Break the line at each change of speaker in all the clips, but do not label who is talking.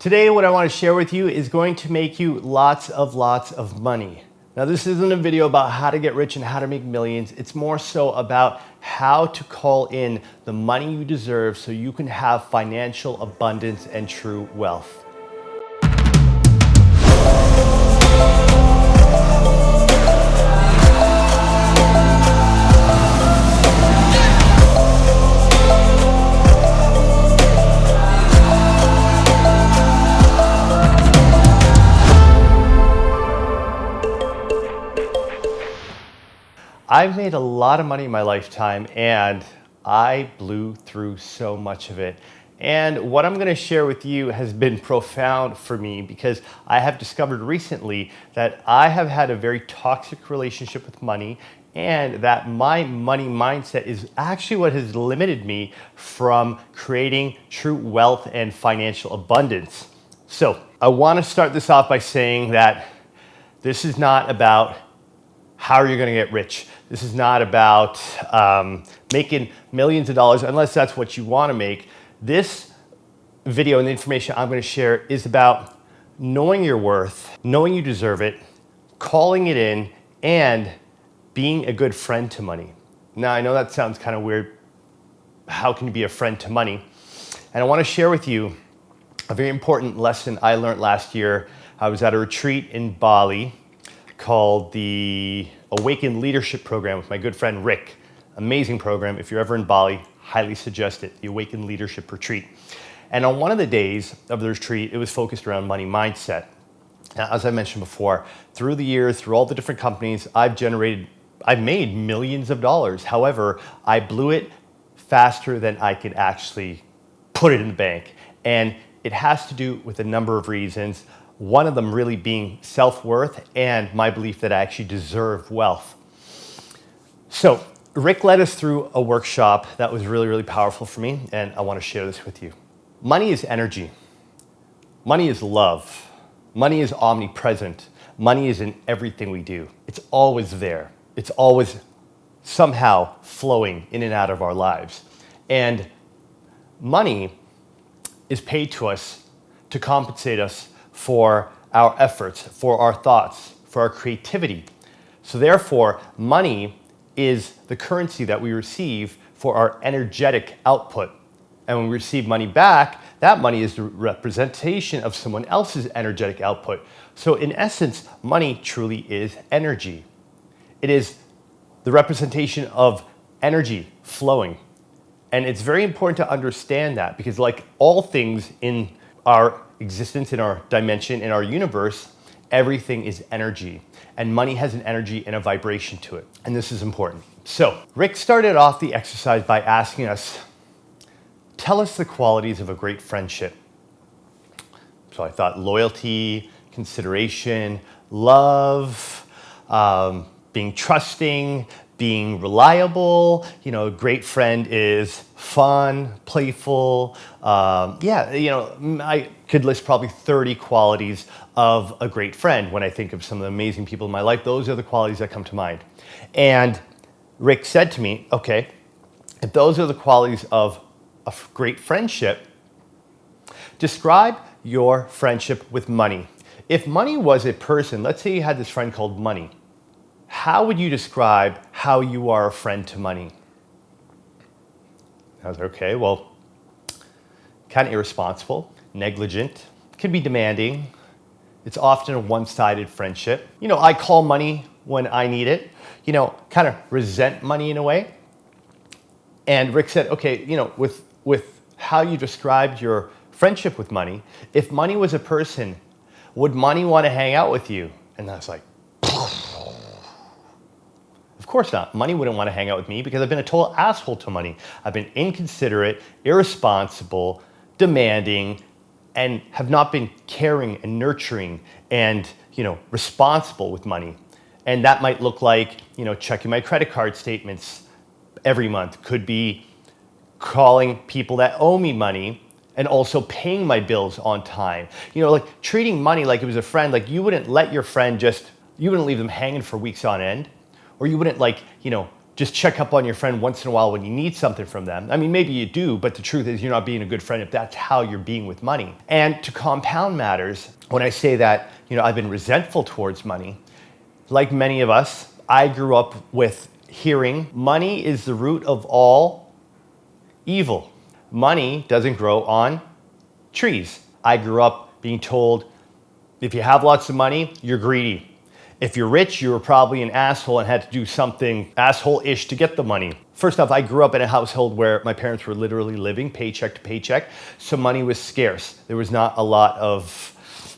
Today, what I want to share with you is going to make you lots of money. Now, this isn't a video about how to get rich and how to make millions. It's more so about how to call in the money you deserve so you can have financial abundance and true wealth. I've made a lot of money in my lifetime and I blew through so much of it. And what I'm going to share with you has been profound for me because I have discovered recently that I have had a very toxic relationship with money and that my money mindset is actually what has limited me from creating true wealth and financial abundance. So I want to start this off by saying that this is not about how are you going to get rich. This is not about making millions of dollars unless that's what you want to make. This video and the information I'm going to share is about knowing your worth, knowing you deserve it, calling it in, and being a good friend to money. Now, I know that sounds kind of weird. How can you be a friend to money? And I want to share with you a very important lesson I learned last year. I was at a retreat in Bali called the Awakened Leadership Program with my good friend Rick. Amazing program. If you're ever in Bali, highly suggest it, the Awakened Leadership Retreat. And on one of the days of the retreat, it was focused around money mindset. Now, as I mentioned before, through the years, through all the different companies, I've made millions of dollars. However, I blew it faster than I could actually put it in the bank. And it has to do with a number of reasons. One of them really being self-worth and my belief that I actually deserve wealth. So Rick led us through a workshop that was really powerful for me, and I want to share this with you. Money is energy. Money is love. Money is omnipresent. Money is in everything we do. It's always there. It's always somehow flowing in and out of our lives. And money is paid to us to compensate us for our efforts, for our thoughts, for our creativity. So therefore, money is the currency that we receive for our energetic output. And when we receive money back, that money is the representation of someone else's energetic output. So in essence, money truly is energy. It is the representation of energy flowing. And it's very important to understand that because like all things in our existence, in our dimension, in our universe, everything is energy. And money has an energy and a vibration to it. And this is important. So Rick started off the exercise by asking us, tell us the qualities of a great friendship. So I thought loyalty, consideration, love, being trusting, being reliable. You know, a great friend is fun, playful. I could list probably 30 qualities of a great friend. When I think of some of the amazing people in my life, those are the qualities that come to mind. And Rick said to me, okay, if those are the qualities of a great friendship, describe your friendship with money. If money was a person, let's say you had this friend called Money, how would you describe how you are a friend to money? I was okay, well, kind of irresponsible, negligent, can be demanding. It's often a one-sided friendship. You know, I call money when I need it, kind of resent money in a way. And Rick said, okay, with how you described your friendship with money, if money was a person, would money want to hang out with you? And I was like, of course not. Money wouldn't want to hang out with me because I've been a total asshole to money. I've been inconsiderate, irresponsible, demanding, and have not been caring and nurturing and, responsible with money. And that might look like, checking my credit card statements every month. Could be calling people that owe me money and also paying my bills on time. Like treating money like it was a friend. Like you wouldn't let your friend you wouldn't leave them hanging for weeks on end. Or you wouldn't just check up on your friend once in a while when you need something from them. I mean, maybe you do, but the truth is you're not being a good friend if that's how you're being with money. And to compound matters, when I say that, I've been resentful towards money, like many of us, I grew up with hearing money is the root of all evil. Money doesn't grow on trees. I grew up being told, if you have lots of money, you're greedy. If you're rich, you were probably an asshole and had to do something asshole-ish to get the money. First off, I grew up in a household where my parents were literally living paycheck to paycheck, so money was scarce. There was not a lot of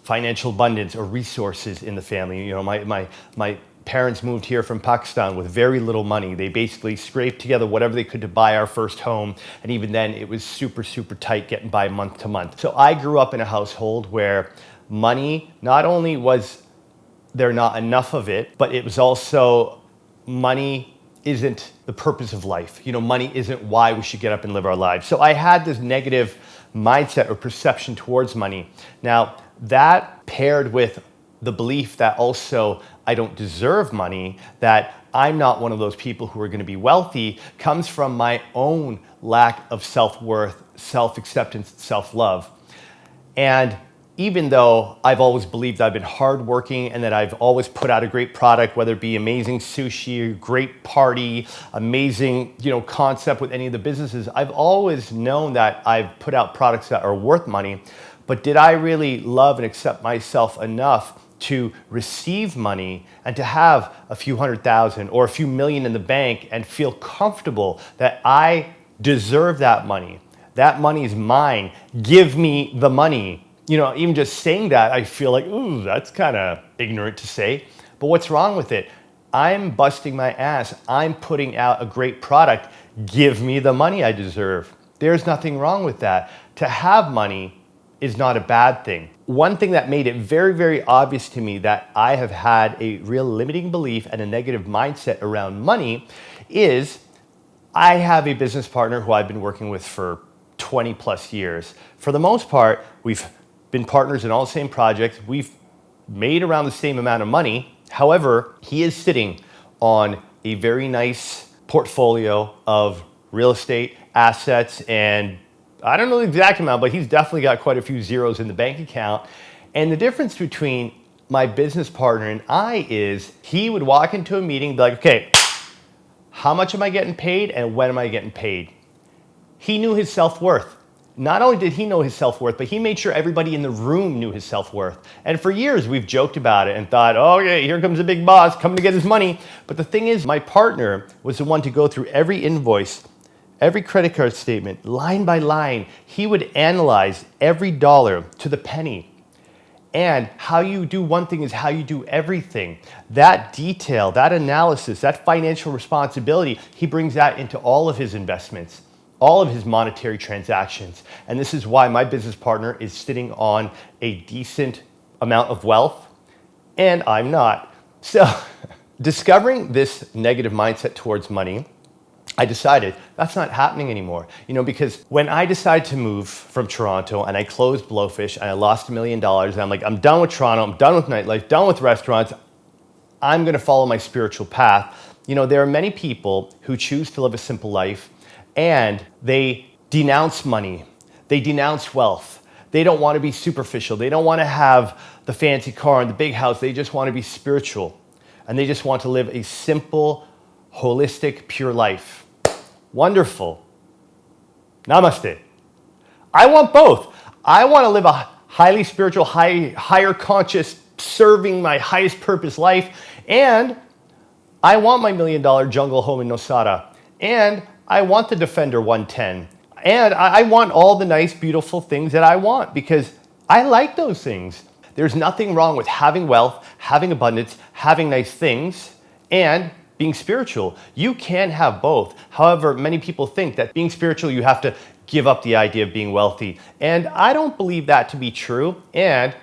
financial abundance or resources in the family. My parents moved here from Pakistan with very little money. They basically scraped together whatever they could to buy our first home. And even then, it was super, super tight getting by month to month. So I grew up in a household where money, not only was there not enough of it, but it was also money isn't the purpose of life. Money isn't why we should get up and live our lives. So I had this negative mindset or perception towards money. Now, that paired with the belief that also I don't deserve money, that I'm not one of those people who are going to be wealthy, comes from my own lack of self-worth, self-acceptance, self-love. And even though I've always believed I've been hardworking and that I've always put out a great product, whether it be amazing sushi, great party, amazing, concept with any of the businesses, I've always known that I've put out products that are worth money. But did I really love and accept myself enough to receive money and to have a few $100,000 or a few million in the bank and feel comfortable that I deserve that money? That money is mine. Give me the money. Even just saying that, I feel like, ooh, that's kind of ignorant to say. But what's wrong with it? I'm busting my ass. I'm putting out a great product. Give me the money I deserve. There's nothing wrong with that. To have money is not a bad thing. One thing that made it very, very obvious to me that I have had a real limiting belief and a negative mindset around money is I have a business partner who I've been working with for 20 plus years. For the most part, we've been partners in all the same projects. We've made around the same amount of money. However, he is sitting on a very nice portfolio of real estate assets, and I don't know the exact amount, but he's definitely got quite a few zeros in the bank account. And the difference between my business partner and I is he would walk into a meeting and be like, okay, how much am I getting paid and when am I getting paid? He knew his self-worth. Not only did he know his self-worth, but he made sure everybody in the room knew his self-worth. And for years, we've joked about it and thought, oh, okay, here comes a big boss coming to get his money. But the thing is, my partner was the one to go through every invoice, every credit card statement, line by line. He would analyze every dollar to the penny. And how you do one thing is how you do everything. That detail, that analysis, that financial responsibility, he brings that into all of his investments, all of his monetary transactions. And this is why my business partner is sitting on a decent amount of wealth, and I'm not. So discovering this negative mindset towards money, I decided that's not happening anymore. Because when I decided to move from Toronto and I closed Blowfish and I lost $1 million, and I'm like, I'm done with Toronto, I'm done with nightlife, done with restaurants, I'm going to follow my spiritual path. There are many people who choose to live a simple life and they denounce money, they denounce wealth. They don't want to be superficial. They don't want to have the fancy car and the big house. They just want to be spiritual. And they just want to live a simple, holistic, pure life. Wonderful. Namaste. I want both. I want to live a highly spiritual, higher conscious, serving my highest purpose life. And I want my $1 million jungle home in Nosara. And I want the Defender 110. And I want all the nice, beautiful things that I want because I like those things. There's nothing wrong with having wealth, having abundance, having nice things, and being spiritual. You can have both. However, many people think that being spiritual, you have to give up the idea of being wealthy. And I don't believe that to be true. And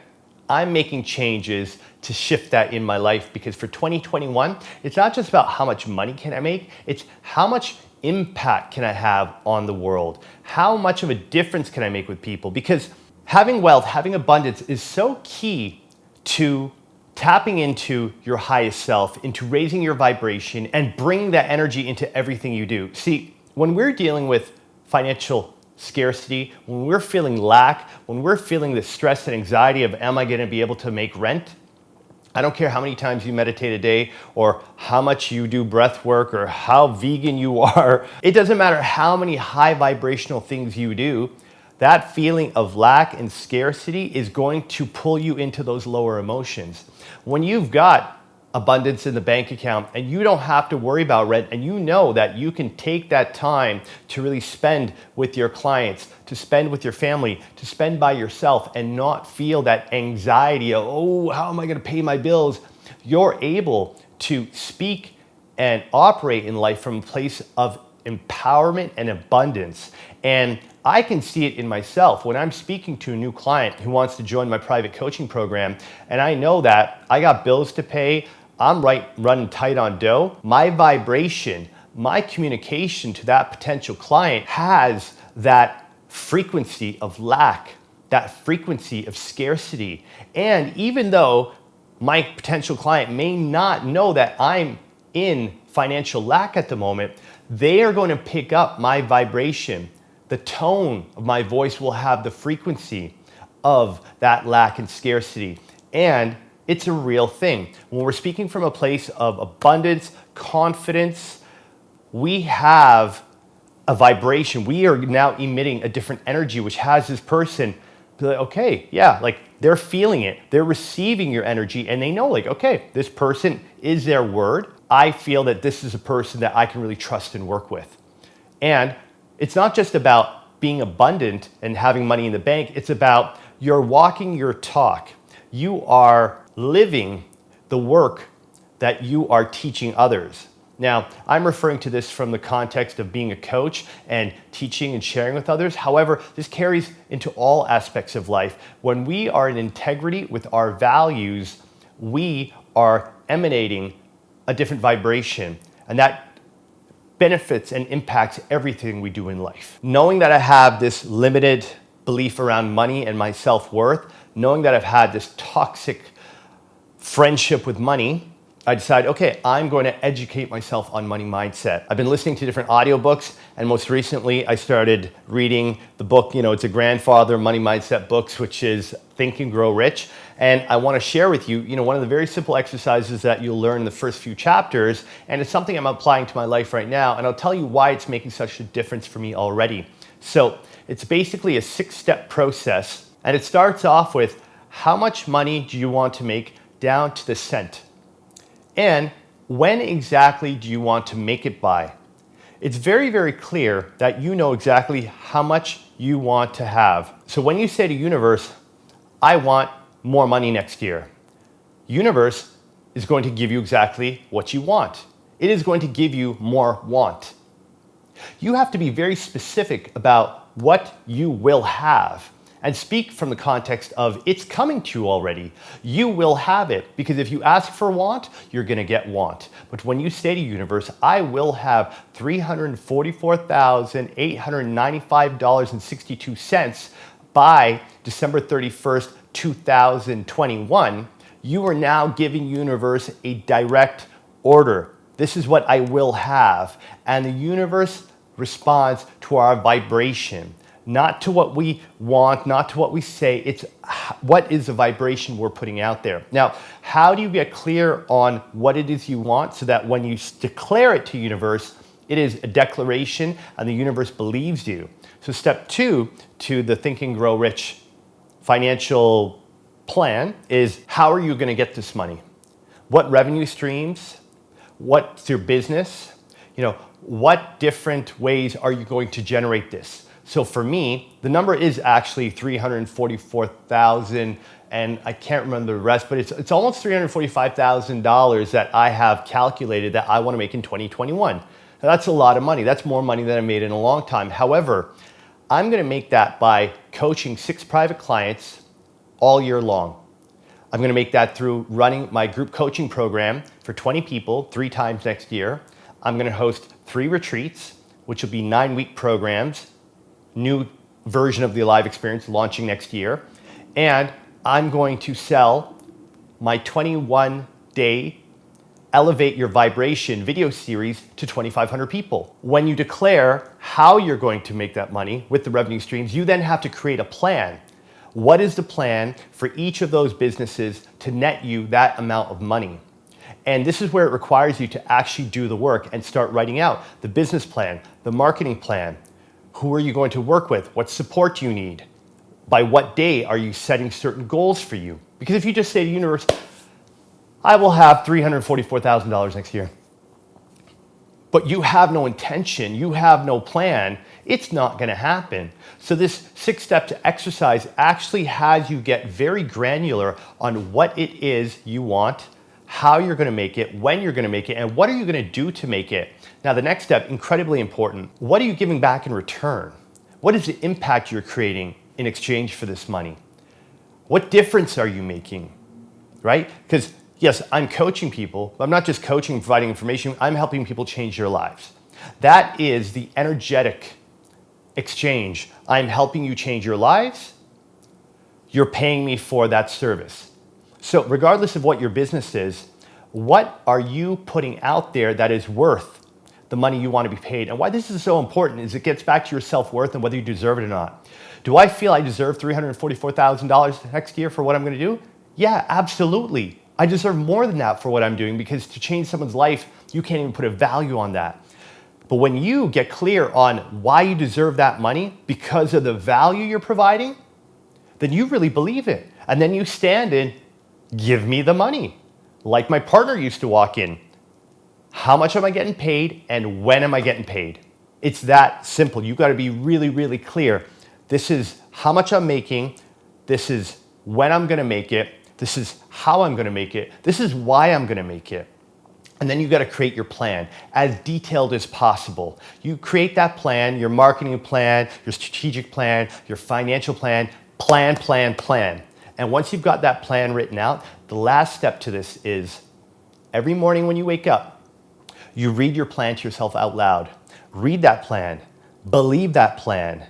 I'm making changes to shift that in my life because for 2021, it's not just about how much money can I make, it's how much impact can I have on the world? How much of a difference can I make with people? Because having wealth, having abundance is so key to tapping into your highest self, into raising your vibration and bringing that energy into everything you do. See, when we're dealing with financial scarcity, when we're feeling lack, when we're feeling the stress and anxiety of, am I going to be able to make rent? I don't care how many times you meditate a day or how much you do breath work or how vegan you are. It doesn't matter how many high vibrational things you do. That feeling of lack and scarcity is going to pull you into those lower emotions. When you've got abundance in the bank account and you don't have to worry about rent and you know that you can take that time to really spend with your clients, to spend with your family, to spend by yourself and not feel that anxiety of, oh, how am I going to pay my bills? You're able to speak and operate in life from a place of empowerment and abundance. And I can see it in myself when I'm speaking to a new client who wants to join my private coaching program, and I know that I got bills to pay, I'm running tight on dough. My vibration, my communication to that potential client has that frequency of lack, that frequency of scarcity. And even though my potential client may not know that I'm in financial lack at the moment, they are going to pick up my vibration. The tone of my voice will have the frequency of that lack and scarcity. And it's a real thing. When we're speaking from a place of abundance, confidence, we have a vibration. We are now emitting a different energy, which has this person be like, okay, yeah, like they're feeling it. They're receiving your energy and they know like, okay, this person is their word. I feel that this is a person that I can really trust and work with. And it's not just about being abundant and having money in the bank. It's about you're walking your talk. You are living the work that you are teaching others. Now, I'm referring to this from the context of being a coach and teaching and sharing with others. However, this carries into all aspects of life. When we are in integrity with our values, we are emanating a different vibration, and that benefits and impacts everything we do in life. Knowing that I have this limited belief around money and my self-worth, knowing that I've had this toxic friendship with money, I decided, okay, I'm going to educate myself on money mindset. I've been listening to different audiobooks, and most recently I started reading the book, it's a grandfather money mindset books, which is Think and Grow Rich. And I want to share with you, one of the very simple exercises that you'll learn in the first few chapters, and it's something I'm applying to my life right now, and I'll tell you why it's making such a difference for me already. So it's basically a 6-step process, and it starts off with how much money do you want to make down to the cent? And when exactly do you want to make it by? It's very, very clear that you know exactly how much you want to have. So when you say to universe, I want more money next year, universe is going to give you exactly what you want. It is going to give you more want. You have to be very specific about what you will have and speak from the context of it's coming to you already. You will have it, because if you ask for want, you're gonna get want. But when you say to universe, I will have $344,895.62 by December 31st, 2021, you are now giving universe a direct order. This is what I will have. And the universe responds to our vibration. Not to what we want, not to what we say, it's what is the vibration we're putting out there. Now, how do you get clear on what it is you want so that when you declare it to universe, it is a declaration and the universe believes you? So step 2 to the Think and Grow Rich financial plan is, how are you going to get this money? What revenue streams? What's your business? What different ways are you going to generate this? So for me, the number is actually 344,000, and I can't remember the rest, but it's almost $345,000 that I have calculated that I want to make in 2021. Now that's a lot of money. That's more money than I made in a long time. However, I'm going to make that by coaching 6 private clients all year long. I'm going to make that through running my group coaching program for 20 people 3 times next year. I'm going to host 3 retreats, which will be 9-week programs, new version of the Alive experience launching next year. And I'm going to sell my 21-day Elevate Your Vibration video series to 2,500 people. When you declare how you're going to make that money with the revenue streams, you then have to create a plan. What is the plan for each of those businesses to net you that amount of money? And this is where it requires you to actually do the work and start writing out the business plan, the marketing plan. Who are you going to work with? What support do you need? By what day are you setting certain goals for you? Because if you just say to the universe, I will have $344,000 next year, but you have no intention, you have no plan, it's not going to happen. So this 6-step exercise actually has you get very granular on what it is you want, how you're going to make it, when you're going to make it, and what are you going to do to make it. Now, the next step, incredibly important. What are you giving back in return? What is the impact you're creating in exchange for this money? What difference are you making, right? Because yes, I'm coaching people, but I'm not just coaching, providing information. I'm helping people change their lives. That is the energetic exchange. I'm helping you change your lives. You're paying me for that service. So regardless of what your business is, what are you putting out there that is worth the money you want to be paid? And why this is so important is it gets back to your self-worth and whether you deserve it or not. Do I feel I deserve $344,000 next year for what I'm going to do? Yeah, absolutely. I deserve more than that for what I'm doing, because to change someone's life, you can't even put a value on that. But when you get clear on why you deserve that money because of the value you're providing, then you really believe it. And then you stand in, give me the money. Like my partner used to walk in. How much am I getting paid and when am I getting paid? It's that simple. You've got to be really, really clear. This is how much I'm making. This is when I'm going to make it. This is how I'm going to make it. This is why I'm going to make it. And then you've got to create your plan as detailed as possible. You create that plan, your marketing plan, your strategic plan, your financial plan, plan. And once you've got that plan written out, the last step to this is every morning when you wake up, you read your plan to yourself out loud. Read that plan, believe that plan,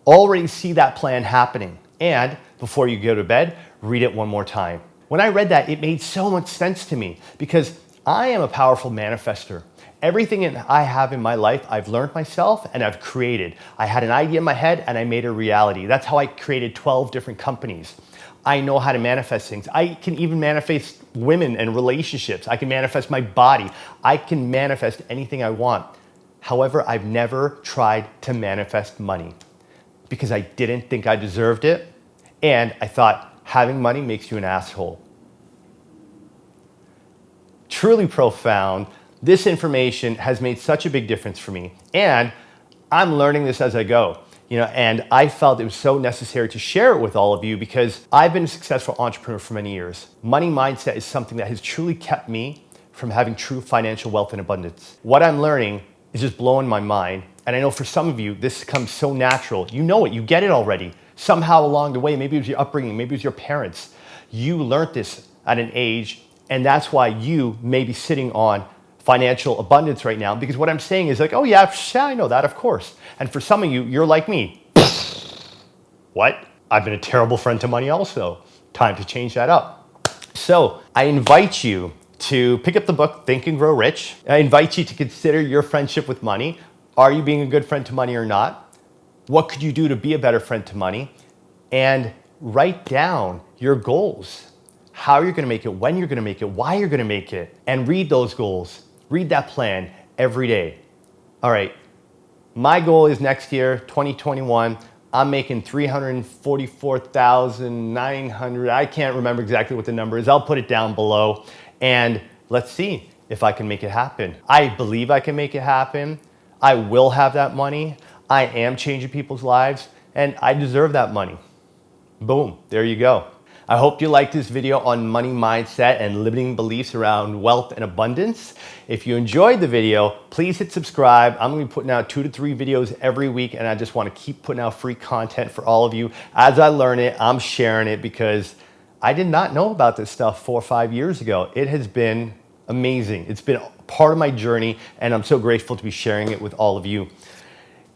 already see that plan happening. And before you go to bed, read it one more time. When I read that, it made so much sense to me because I am a powerful manifester. Everything that I have in my life, I've learned myself and I've created. I had an idea in my head and I made it a reality. That's how I created 12 different companies. I know how to manifest things. I can even manifest women and relationships. I can manifest my body. I can manifest anything I want. However, I've never tried to manifest money because I didn't think I deserved it. And I thought having money makes you an asshole. Truly profound. This information has made such a big difference for me. And I'm learning this as I go. And I felt it was so necessary to share it with all of you because I've been a successful entrepreneur for many years. Money mindset is something that has truly kept me from having true financial wealth and abundance. What I'm learning is just blowing my mind. And I know for some of you, this comes so natural. You know it, you get it already. Somehow along the way, maybe it was your upbringing, maybe it was your parents. You learned this at an age, and that's why you may be sitting on financial abundance right now, because what I'm saying is like, oh yeah, I know that, of course. And for some of you, you're like me. What? I've been a terrible friend to money also. Time to change that up. So I invite you to pick up the book, Think and Grow Rich. I invite you to consider your friendship with money. Are you being a good friend to money or not? What could you do to be a better friend to money? And write down your goals. How you're gonna make it, when you're gonna make it, why you're gonna make it, and read those goals. Read that plan every day. All right, my goal is next year, 2021, I'm making $344,900. I can't remember exactly what the number is. I'll put it down below. And let's see if I can make it happen. I believe I can make it happen. I will have that money. I am changing people's lives, and I deserve that money. Boom, there you go. I hope you liked this video on money mindset and limiting beliefs around wealth and abundance. If you enjoyed the video, please hit subscribe. I'm gonna be putting out 2 to 3 videos every week, and I just wanna keep putting out free content for all of you. As I learn it, I'm sharing it because I did not know about this stuff 4 or 5 years ago. It has been amazing. It's been part of my journey, and I'm so grateful to be sharing it with all of you.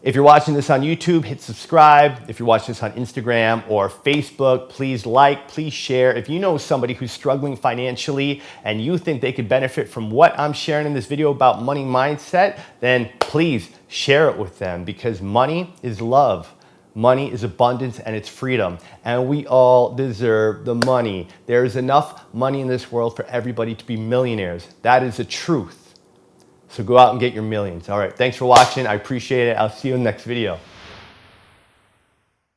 If you're watching this on YouTube, hit subscribe. If you're watching this on Instagram or Facebook, please like, please share. If you know somebody who's struggling financially and you think they could benefit from what I'm sharing in this video about money mindset, then please share it with them, because money is love. Money is abundance and it's freedom. And we all deserve the money. There is enough money in this world for everybody to be millionaires. That is the truth. So go out and get your millions. All right, thanks for watching. I appreciate it. I'll see you in the next video.